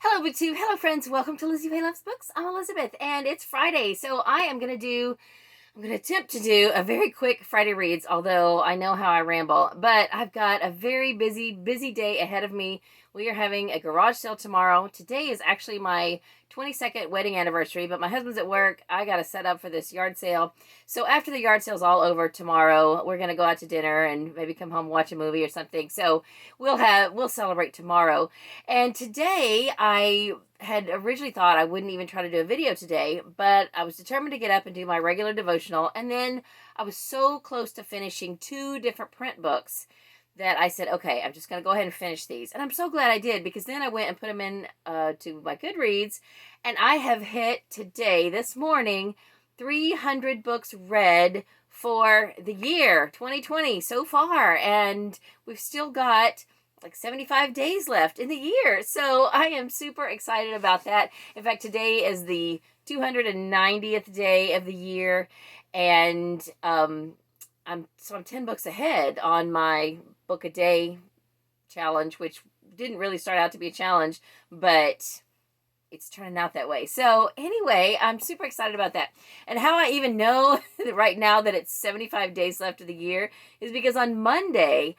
Hello, BookTube. Hello, friends. Welcome to Lizzie Faye Loves Books. I'm Elizabeth, and it's Friday, so I'm going to attempt to do a very quick Friday reads, although I know how I ramble, but I've got a very busy day ahead of me. We are having a garage sale tomorrow. Today is actually my 22nd wedding anniversary, but my husband's at work. I got to set up for this yard sale. So after the yard sale's all over tomorrow, we're going to go out to dinner and maybe come home, watch a movie or something. So we'll celebrate tomorrow. And today I had originally thought I wouldn't even try to do a video today, but I was determined to get up and do my regular devotional. And then I was so close to finishing 2 different print books that I said, okay, I'm just going to go ahead and finish these. And I'm so glad I did, because then I went and put them in to my Goodreads, and I have hit today, this morning, 300 books read for the year 2020 so far. And we've still got like 75 days left in the year. So I am super excited about that. In fact, today is the 290th day of the year, and I'm 10 books ahead on my book a day challenge, which didn't really start out to be a challenge, but it's turning out that way. So anyway, I'm super excited about that. And how I even know right now that it's 75 days left of the year is because on Monday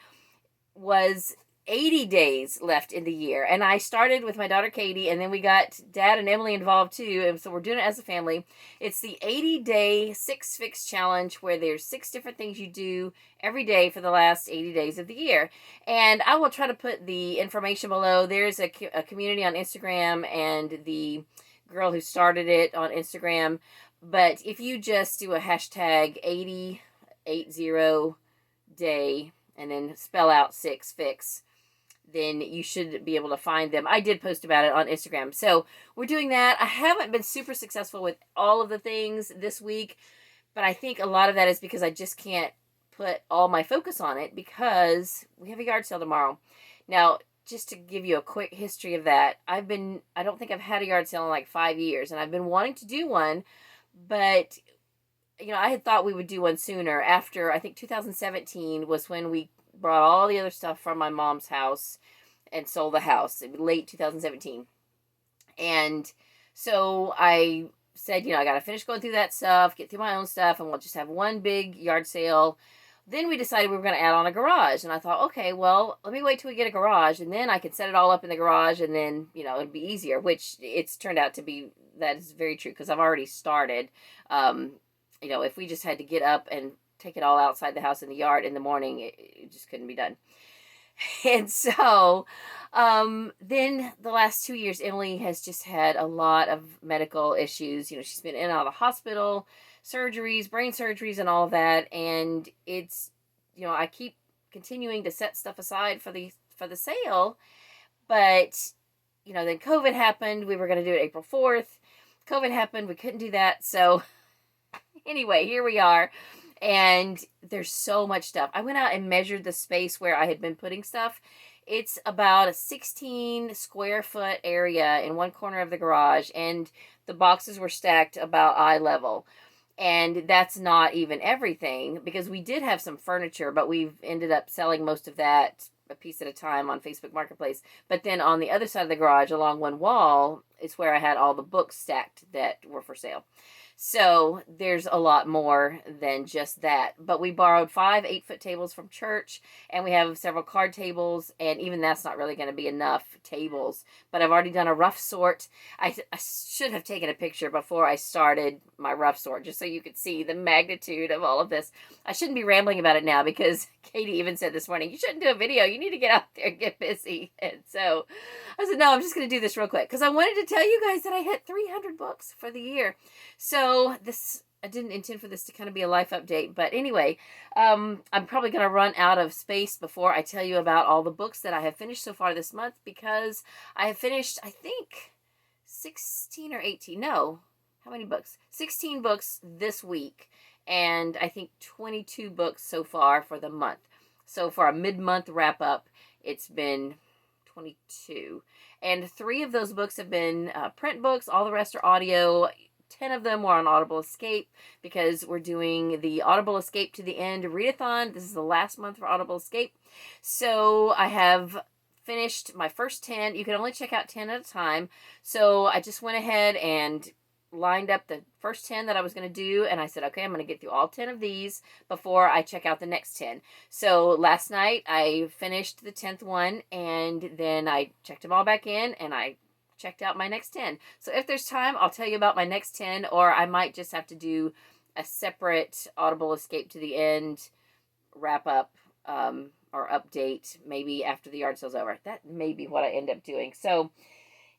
was 80 days left in the year. And I started with my daughter Katie, and then we got Dad and Emily involved too. And so we're doing it as a family. It's the 80-day 6 Fix Challenge, where there's 6 different things you do every day for the last 80 days of the year. And I will try to put the information below. There's a community on Instagram, and the girl who started it on Instagram. But if you just do a hashtag 80 day and then spell out 6 Fix, then you should be able to find them. I did post about it on Instagram. So we're doing that. I haven't been super successful with all of the things this week, but I think a lot of that is because I just can't put all my focus on it because we have a yard sale tomorrow. Now, just to give you a quick history of that, I don't think I've had a yard sale in like 5 years, and I've been wanting to do one, but I had thought we would do one sooner. After, I think 2017 was when we brought all the other stuff from my mom's house and sold the house in late 2017. And so I said, I got to finish going through that stuff, get through my own stuff, and we'll just have one big yard sale. Then we decided we were going to add on a garage. And I thought, okay, well, let me wait till we get a garage, and then I can set it all up in the garage, and then, it'd be easier, which it's turned out to be, that is very true, because I've already started. If we just had to get up and take it all outside the house in the yard in the morning, it just couldn't be done. And so then the last 2 years, Emily has just had a lot of medical issues. She's been in and out of the hospital, surgeries, brain surgeries, and all of that. And it's, I keep continuing to set stuff aside for the sale. But, then COVID happened. We were going to do it April 4th. COVID happened. We couldn't do that. So anyway, here we are. And there's so much stuff. I went out and measured the space where I had been putting stuff. It's about a 16 square foot area in one corner of the garage, and the boxes were stacked about eye level. And that's not even everything, because we did have some furniture, but we've ended up selling most of that a piece at a time on Facebook Marketplace. But then on the other side of the garage, along one wall, is where I had all the books stacked that were for sale. So there's a lot more than just that. But we borrowed 5 8-foot tables from church, and we have several card tables, and even that's not really going to be enough tables. But I've already done a rough sort. I should have taken a picture before I started my rough sort, just so you could see the magnitude of all of this. I shouldn't be rambling about it now, because Katie even said this morning, you shouldn't do a video. You need to get out there and get busy. And so I said, no, I'm just going to do this real quick, because I wanted to tell you guys that I hit 300 books for the year. So I didn't intend for this to kind of be a life update, but anyway, I'm probably going to run out of space before I tell you about all the books that I have finished so far this month, because I have finished, I think, 16 or 18, no, how many books? 16 books this week, and I think 22 books so far for the month. So for a mid-month wrap-up, it's been 22, and 3 of those books have been print books. All the rest are audio. 10 of them were on Audible Escape, because we're doing the Audible Escape to the End readathon. This is the last month for Audible Escape. So I have finished my first 10. You can only check out 10 at a time. So I just went ahead and lined up the first 10 that I was going to do, and I said, okay, I'm going to get through all 10 of these before I check out the next 10. So last night I finished the 10th one, and then I checked them all back in, and I checked out my next 10. So if there's time, I'll tell you about my next 10, or I might just have to do a separate Audible Escape to the End wrap up or update maybe after the yard sale's over. That may be what I end up doing. So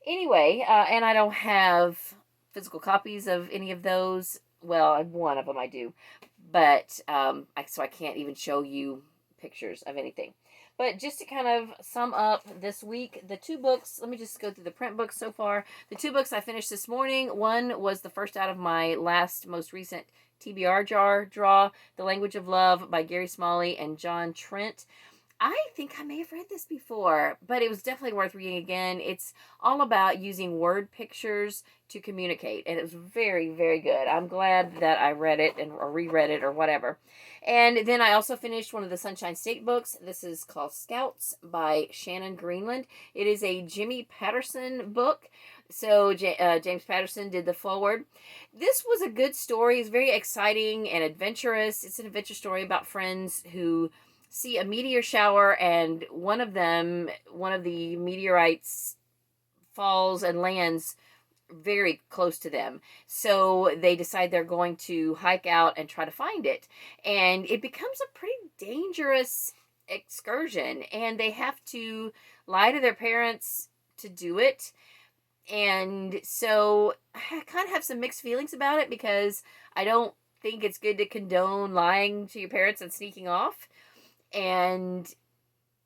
anyway, and I don't have physical copies of any of those. Well, one of them I do, but so I can't even show you pictures of anything. But just to kind of sum up this week, the 2 books, let me just go through the print books so far. The 2 books I finished this morning, one was the first out of my most recent TBR jar draw, The Language of Love by Gary Smalley and John Trent. I think I may have read this before, but it was definitely worth reading again. It's all about using word pictures to communicate, and it was very, very good. I'm glad that I read it or reread it or whatever. And then I also finished one of the Sunshine State books. This is called Scouts by Shannon, Greenland. It is a Jimmy Patterson book. So James Patterson did the foreword. This was a good story. It's very exciting and adventurous. It's an adventure story about friends who see a meteor shower, and one of the meteorites falls and lands very close to them. So they decide they're going to hike out and try to find it. And it becomes a pretty dangerous excursion, and they have to lie to their parents to do it. And so I kind of have some mixed feelings about it, because I don't think it's good to condone lying to your parents and sneaking off. And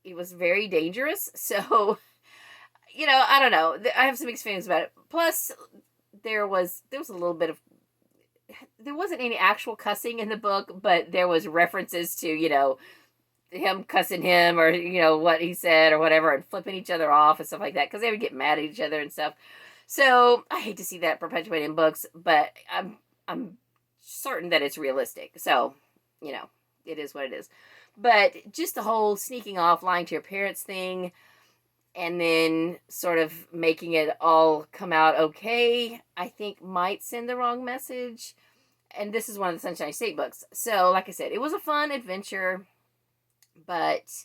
it was very dangerous. So, I don't know. I have some mixed feelings about it. Plus, there was a little bit of, there wasn't any actual cussing in the book, but there was references to, him cussing him, or, what he said or whatever, and flipping each other off and stuff like that, because they would get mad at each other and stuff. So I hate to see that perpetuated in books, but I'm certain that it's realistic. So, it is what it is. But just the whole sneaking off, lying to your parents thing, and then sort of making it all come out okay, I think might send the wrong message. And this is one of the Sunshine State books. So, like I said, it was a fun adventure, but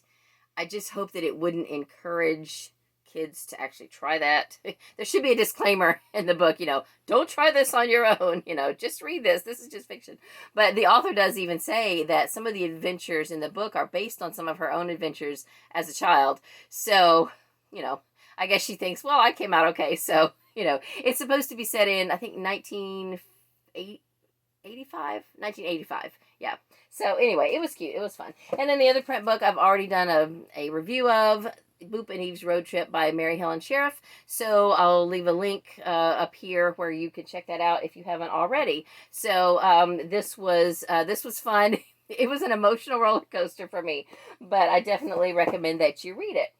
I just hope that it wouldn't encourage kids to actually try that. There should be a disclaimer in the book, don't try this on your own, just read this. This is just fiction. But the author does even say that some of the adventures in the book are based on some of her own adventures as a child. So, I guess she thinks, well, I came out okay. So, it's supposed to be set in, I think, 1985. Yeah. So anyway, it was cute. It was fun. And then the other print book I've already done a review of, Boop and Eve's Road Trip by Mary Helen Sheriff. So I'll leave a link up here where you can check that out if you haven't already. So this was fun. It was an emotional roller coaster for me, but I definitely recommend that you read it.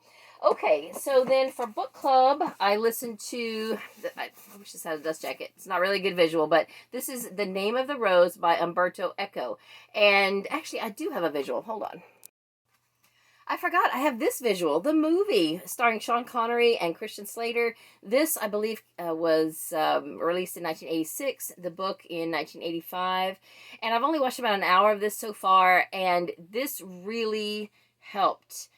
Okay, so then for book club, I listened to, I wish this had a dust jacket. It's not really a good visual, but this is The Name of the Rose by Umberto Eco. And actually, I do have a visual. Hold on. I forgot, I have this visual, the movie starring Sean Connery and Christian Slater. This, I believe, was released in 1986, the book in 1985. And I've only watched about an hour of this so far, and this really helped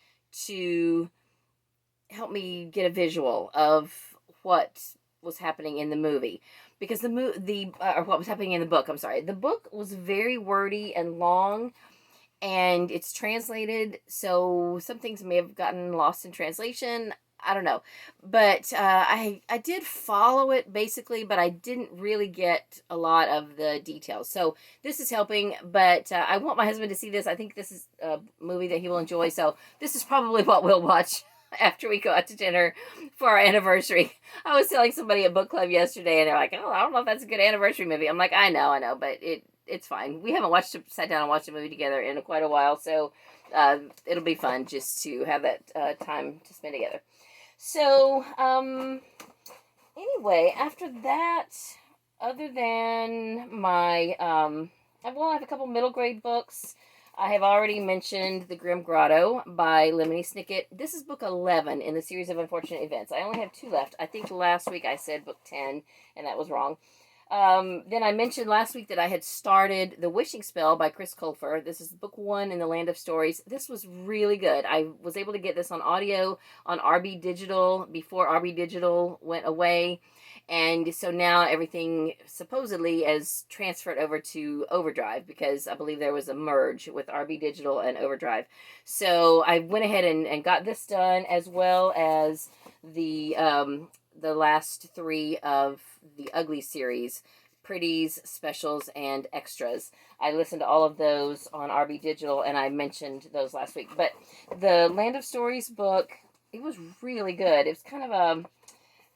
me get a visual of what was happening in the movie. Because or what was happening in the book, I'm sorry. The book was very wordy and long, and it's translated, so some things may have gotten lost in translation. I don't know. But I did follow it, basically, but I didn't really get a lot of the details. So this is helping, but I want my husband to see this. I think this is a movie that he will enjoy, so this is probably what we'll watch after we go out to dinner for our anniversary. I was telling somebody at book club yesterday, and they're like, oh, I don't know if that's a good anniversary movie. I'm like, I know, but it's fine. We haven't sat down and watched a movie together in quite a while, so it'll be fun just to have that time to spend together. So, anyway, after that, other than my, I have a couple middle grade books. I have already mentioned The Grim Grotto by Lemony Snicket. This is book 11 in the series of unfortunate events. I only have 2 left. I think last week I said book 10, and that was wrong. Then I mentioned last week that I had started The Wishing Spell by Chris Colfer. This is book 1 in the Land of Stories. This was really good. I was able to get this on audio on RB Digital before RB Digital went away. And so now everything supposedly is transferred over to Overdrive because I believe there was a merge with RB Digital and Overdrive. So I went ahead and got this done, as well as the last 3 of the Ugly series, Pretties, Specials, and Extras. I listened to all of those on RB Digital, and I mentioned those last week. But the Land of Stories book, it was really good. It was kind of a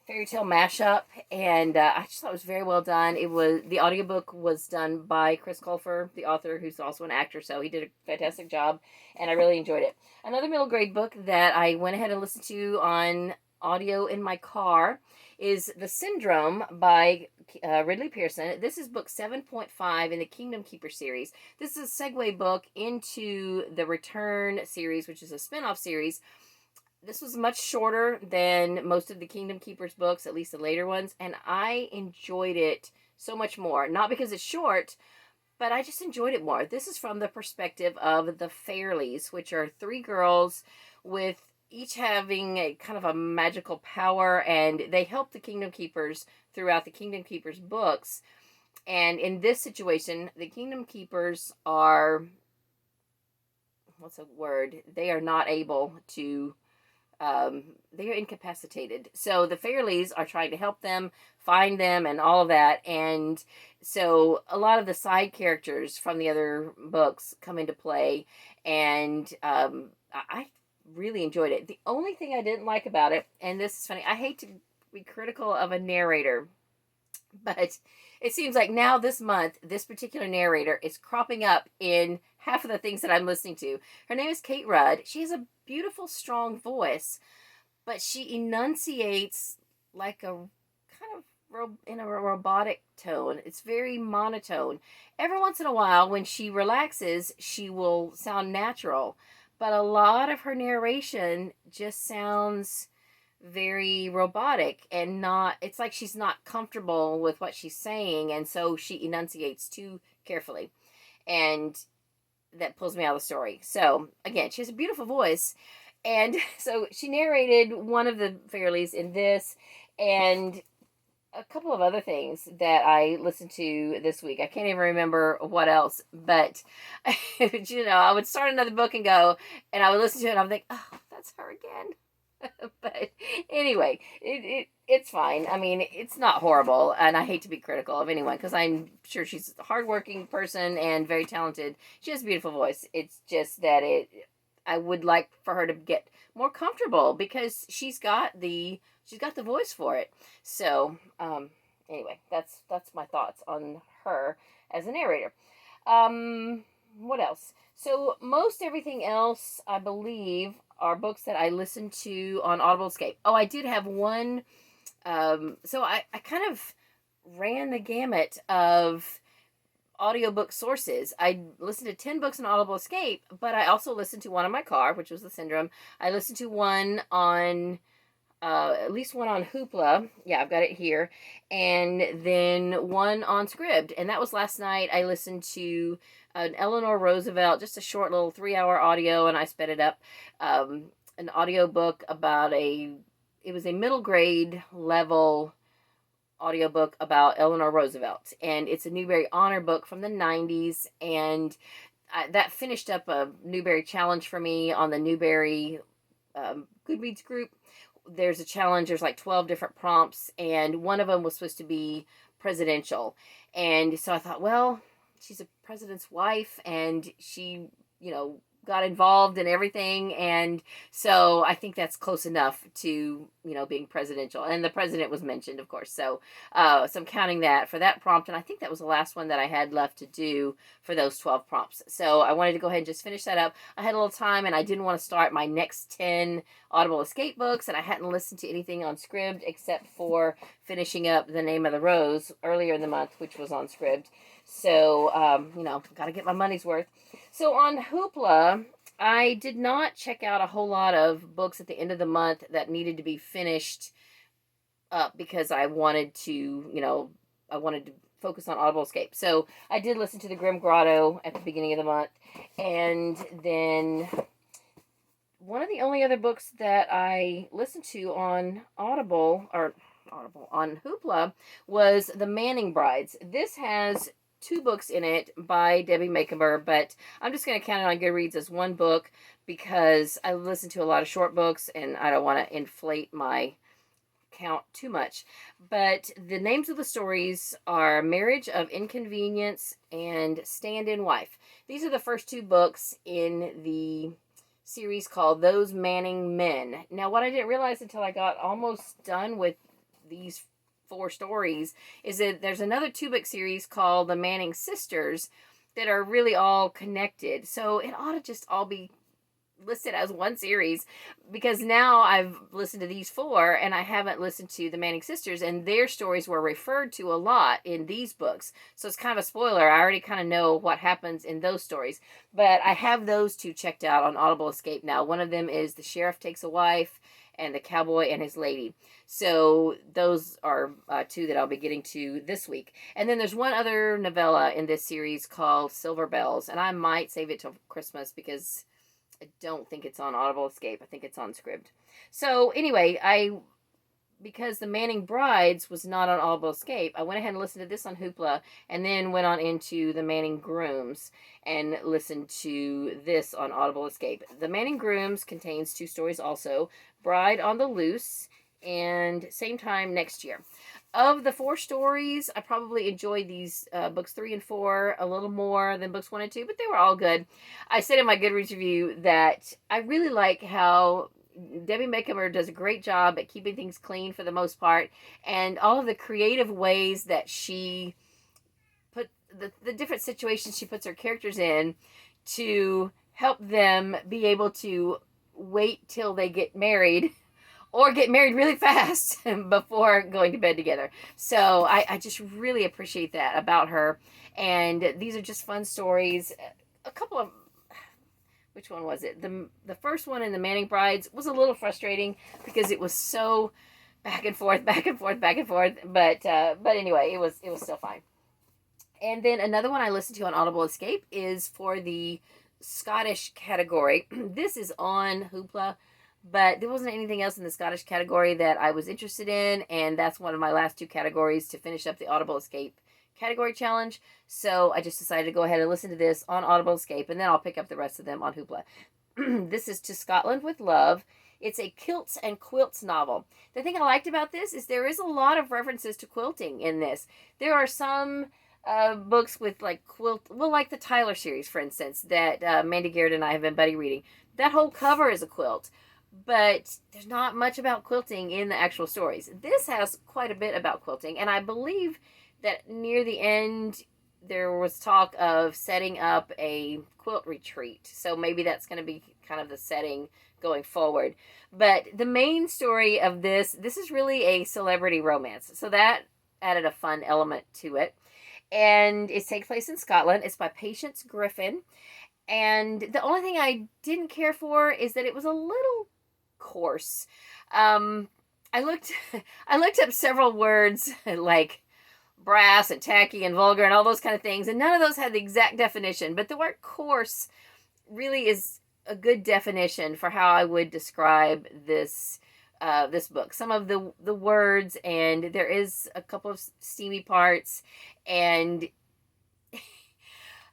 fairy tale mashup, and I just thought it was very well done. The audiobook was done by Chris Colfer, the author, who's also an actor, so he did a fantastic job, and I really enjoyed it. Another middle grade book that I went ahead and listened to on audio in my car is The Syndrome by Ridley Pearson. This is book 7.5 in the Kingdom Keeper series. This is a segue book into the Return series, which is a spin-off series. This was much shorter than most of the Kingdom Keepers books, at least the later ones, and I enjoyed it so much more. Not because it's short, but I just enjoyed it more. This is from the perspective of the Fairleys, which are 3 girls with each having a kind of a magical power, and they help the Kingdom Keepers throughout the Kingdom Keepers books. And in this situation, the Kingdom Keepers are, what's a word? They are not able to, they are incapacitated. So the Fairleys are trying to help them, find them, and all of that. And so a lot of the side characters from the other books come into play, and I really enjoyed it. The only thing I didn't like about it, and this is funny, I hate to be critical of a narrator, but it seems like now this month, this particular narrator is cropping up in half of the things that I'm listening to. Her name is Kate Rudd. She has a beautiful, strong voice, but she enunciates like a kind of in a robotic tone. It's very monotone. Every once in a while, when she relaxes, she will sound natural, but a lot of her narration just sounds very robotic and not, it's like she's not comfortable with what she's saying, and so she enunciates too carefully, and that pulls me out of the story. So again, she has a beautiful voice, and so she narrated one of the Fairleys in this, and a couple of other things that I listened to this week. I can't even remember what else, but I would start another book and go, and I would listen to it and I would think, oh, that's her again. But anyway, it's fine. I mean, it's not horrible, and I hate to be critical of anyone because I'm sure she's a hardworking person and very talented. She has a beautiful voice. It's just that I would like for her to get more comfortable because she's got the voice for it. So anyway, that's my thoughts on her as a narrator. What else? So most everything else, I believe, are books that I listened to on Audible Escape. Oh, I did have one. So I kind of ran the gamut of audiobook sources. I listened to 10 books on Audible Escape, but I also listened to one in my car, which was The Syndrome. I listened to one on, at least one on Hoopla. Yeah, I've got it here. And then one on Scribd. And that was last night. I listened to an Eleanor Roosevelt, just a short little 3-hour audio, and I sped it up. An audio book about it was a middle grade level audiobook about Eleanor Roosevelt, and it's a Newbery Honor book from the 90s, and that finished up a Newbery challenge for me on the Newbery Goodreads group. There's a challenge, there's like 12 different prompts, and one of them was supposed to be presidential, and so I thought, well, she's a president's wife, and she, got involved in everything, and so I think that's close enough to, being presidential, and the president was mentioned, of course, so I'm counting that for that prompt, and I think that was the last one that I had left to do for those 12 prompts, so I wanted to go ahead and just finish that up. I had a little time, and I didn't want to start my next 10 Audible Escape books, and I hadn't listened to anything on Scribd except for finishing up The Name of the Rose earlier in the month, which was on Scribd, so, got to get my money's worth. So on Hoopla, I did not check out a whole lot of books at the end of the month that needed to be finished up because I wanted to, I wanted to focus on Audible Escape. So I did listen to The Grim Grotto at the beginning of the month. And then one of the only other books that I listened to on Audible, on Hoopla, was The Manning Brides. This has 2 books in it by Debbie Makeover, but I'm just going to count it on Goodreads as one book because I listen to a lot of short books and I don't want to inflate my count too much. But the names of the stories are Marriage of Inconvenience and Stand-in Wife. These are the first 2 books in the series called Those Manning Men. Now, what I didn't realize until I got almost done with these 4 stories is that there's another 2-book series called The Manning Sisters that are really all connected. So it ought to just all be listed as one series, because now I've listened to these 4 and I haven't listened to the Manning Sisters, and their stories were referred to a lot in these books. So it's kind of a spoiler. I already kind of know what happens in those stories, but I have those 2 checked out on Audible Escape now. One of them is The Sheriff Takes a Wife and The Cowboy and His Lady. So those are 2 that I'll be getting to this week. And then there's one other novella in this series called Silver Bells, and I might save it till Christmas because I don't think it's on Audible Escape. I think it's on Scribd. So anyway, because The Manning Brides was not on Audible Escape, I went ahead and listened to this on Hoopla, and then went on into The Manning Grooms and listened to this on Audible Escape. The Manning Grooms contains 2 stories also, Bride on the Loose and Same Time Next Year. Of the 4 stories, I probably enjoyed these books 3 and 4 a little more than books 1 and 2, but they were all good. I said in my Goodreads review that I really like how Debbie Makeover does a great job at keeping things clean for the most part, and all of the creative ways that she put the different situations she puts her characters in to help them be able to wait till they get married or get married really fast before going to bed together. So I just really appreciate that about her. And these are just fun stories. A couple of, which one was it? The first one in The Manning Brides was a little frustrating because it was so back and forth, back and forth, back and forth. But anyway, it was still fine. And then another one I listened to on Audible Escape is for the Scottish category. This is on Hoopla, but there wasn't anything else in the Scottish category that I was interested in, and that's one of my last 2 categories to finish up the Audible Escape category challenge. So I just decided to go ahead and listen to this on Audible Escape, and then I'll pick up the rest of them on Hoopla. This is To Scotland with Love. It's a kilts and quilts novel. The thing I liked about this is there is a lot of references to quilting in this. There are some books with like like the Tyler series, for instance, that Mandy Garrett and I have been buddy reading. That whole cover is a quilt, but there's not much about quilting in the actual stories. This has quite a bit about quilting, and I believe that near the end there was talk of setting up a quilt retreat. So maybe that's going to be kind of the setting going forward. But the main story of this is really a celebrity romance. So that added a fun element to it. And it takes place in Scotland. It's by Patience Griffin. And the only thing I didn't care for is that it was a little coarse. I looked up several words like brass and tacky and vulgar and all those kind of things, and none of those had the exact definition, but the word coarse really is a good definition for how I would describe this book. Some of the words, and there is a couple of steamy parts, and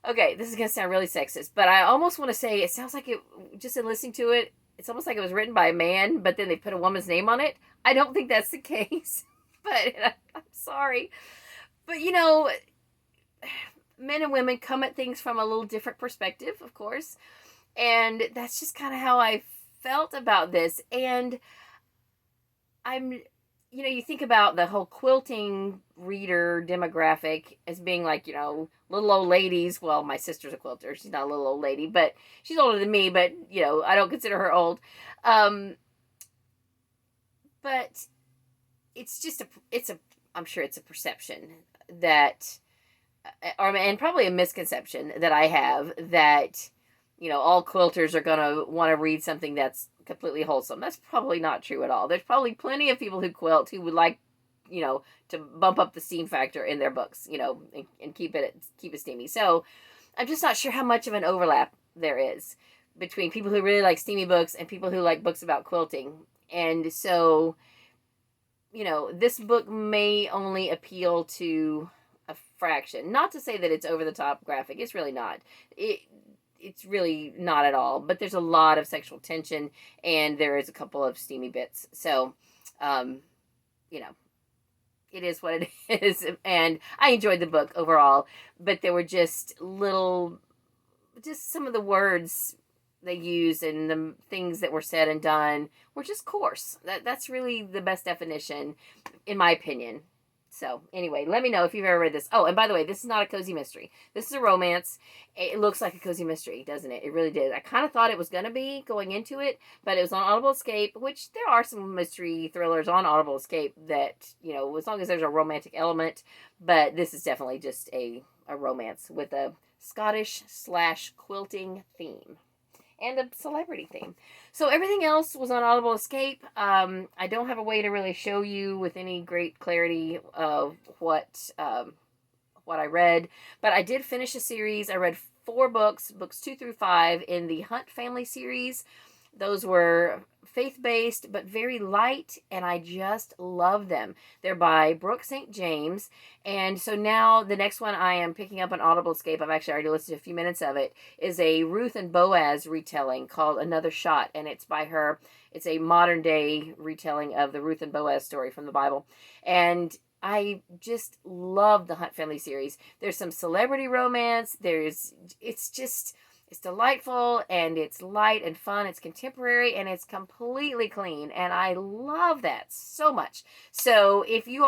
okay, this is going to sound really sexist, but I almost want to say it sounds like it, just in listening to it, it's almost like it was written by a man, but then they put a woman's name on it. I don't think that's the case, but I'm sorry. But, men and women come at things from a little different perspective, of course. And that's just kind of how I felt about this. And you think about the whole quilting reader demographic as being like, little old ladies. Well, my sister's a quilter. She's not a little old lady, but she's older than me, but, I don't consider her old. But it's just I'm sure it's a perception that and probably a misconception that I have, that, all quilters are going to want to read something that's completely wholesome. That's probably not true at all. There's probably plenty of people who quilt who would like, to bump up the steam factor in their books, and keep it steamy. So I'm just not sure how much of an overlap there is between people who really like steamy books and people who like books about quilting. And so, this book may only appeal to a fraction. Not to say that it's over the top graphic. It's really not. It's really not at all. But there's a lot of sexual tension, and there is a couple of steamy bits. So, you know, it is what it is. And I enjoyed the book overall, but there were just some of the words they used and the things that were said and done were just coarse. That's really the best definition, in my opinion. So anyway, let me know if you've ever read this. Oh, and by the way, this is not a cozy mystery. This is a romance. It looks like a cozy mystery, doesn't it? It really did. I kind of thought it was going to be going into it, but it was on Audible Escape, which there are some mystery thrillers on Audible Escape that, as long as there's a romantic element, but this is definitely just a romance with a Scottish/quilting theme and a celebrity theme. So everything else was on Audible Escape. I don't have a way to really show you with any great clarity of what I read, but I did finish a series. I read 4 books 2 through 5 in the Hunt family series. Those were faith-based, but very light, and I just love them. They're by Brooke St. James, and so now the next one I am picking up on Audible Escape, I've actually already listened to a few minutes of it, is a Ruth and Boaz retelling called Another Shot, and it's by her. It's a modern-day retelling of the Ruth and Boaz story from the Bible, and I just love the Hunt family series. There's some celebrity romance. It's delightful, and it's light and fun. It's contemporary, and it's completely clean, and I love that so much. So if you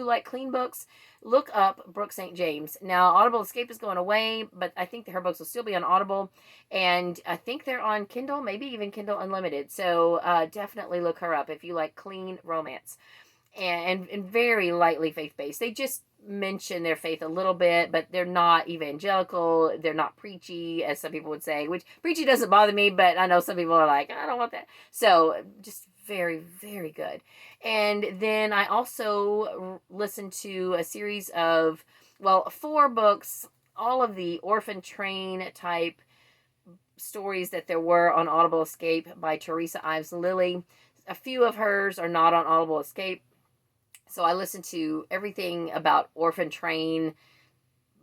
like clean books, look up Brooke St. James. Now, Audible Escape is going away, but I think that her books will still be on Audible, and I think they're on Kindle, maybe even Kindle Unlimited. So definitely look her up if you like clean romance. And very lightly faith-based. They just mention their faith a little bit, but they're not evangelical. They're not preachy, as some people would say, which preachy doesn't bother me, but I know some people are like, I don't want that. So just very, very good. And then I also listened to a series of, 4 books, all of the orphan train type stories that there were on Audible Escape by Teresa Ives Lilly. A few of hers are not on Audible Escape. So I listened to everything about orphan train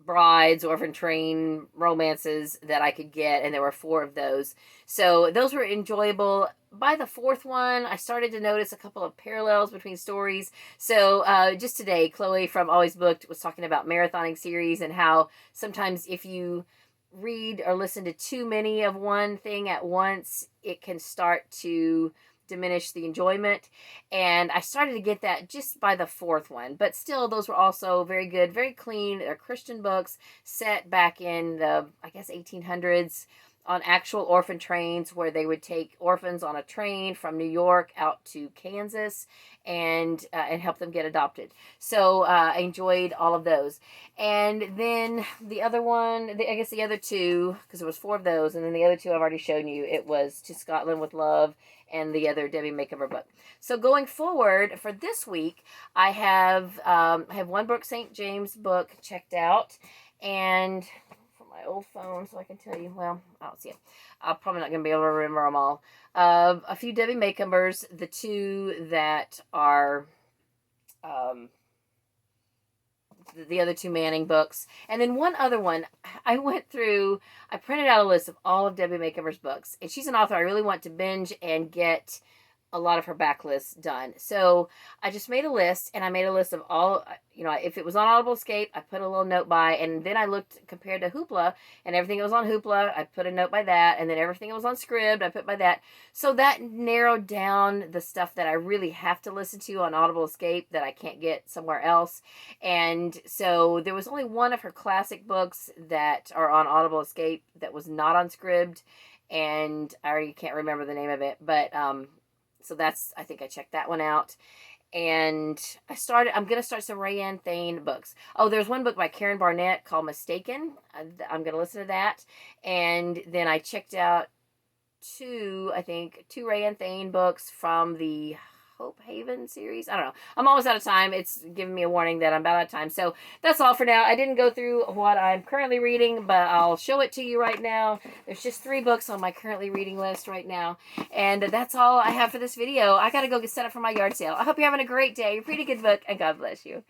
brides, orphan train romances that I could get, and there were 4 of those. So those were enjoyable. By the 4th one, I started to notice a couple of parallels between stories. So just today, Chloe from Always Booked was talking about marathoning series and how sometimes if you read or listen to too many of one thing at once, it can start to diminish the enjoyment, and I started to get that just by the 4th one, but still those were also very good, very clean. They're Christian books set back in the, I guess, 1800s on actual orphan trains where they would take orphans on a train from New York out to Kansas and help them get adopted. So I enjoyed all of those. And then the other one, the other 2, because there was 4 of those, and then the other 2 I've already shown you. It was To Scotland with Love and the other Debbie Makeover book. So going forward for this week, I have 1 Brooke St. James book checked out, and my old phone so I can tell you. Well, I don't see it. I'm probably not going to be able to remember them all. A few Debbie Makeovers, the 2 that are the other 2 Manning books, and then one other one. I printed out a list of all of Debbie Makeover's books, and she's an author I really want to binge and get a lot of her backlists done. So I just made a list, and I made a list of all, if it was on Audible Escape, I put a little note by, and then I looked compared to Hoopla, and everything that was on Hoopla, I put a note by that, and then everything that was on Scribd, I put by that. So that narrowed down the stuff that I really have to listen to on Audible Escape that I can't get somewhere else. And so there was only one of her classic books that are on Audible Escape that was not on Scribd, and I already can't remember the name of it, but so I think I checked that one out. And I'm going to start some Rayanne Thane books. Oh, there's one book by Karen Barnett called Mistaken. I'm going to listen to that. And then I checked out two Rayanne Thane books from the Hope Haven series. I don't know. I'm almost out of time. It's giving me a warning that I'm about out of time. So that's all for now. I didn't go through what I'm currently reading, but I'll show it to you right now. There's just 3 books on my currently reading list right now. And that's all I have for this video. I got to go get set up for my yard sale. I hope you're having a great day. Read a good book, and God bless you.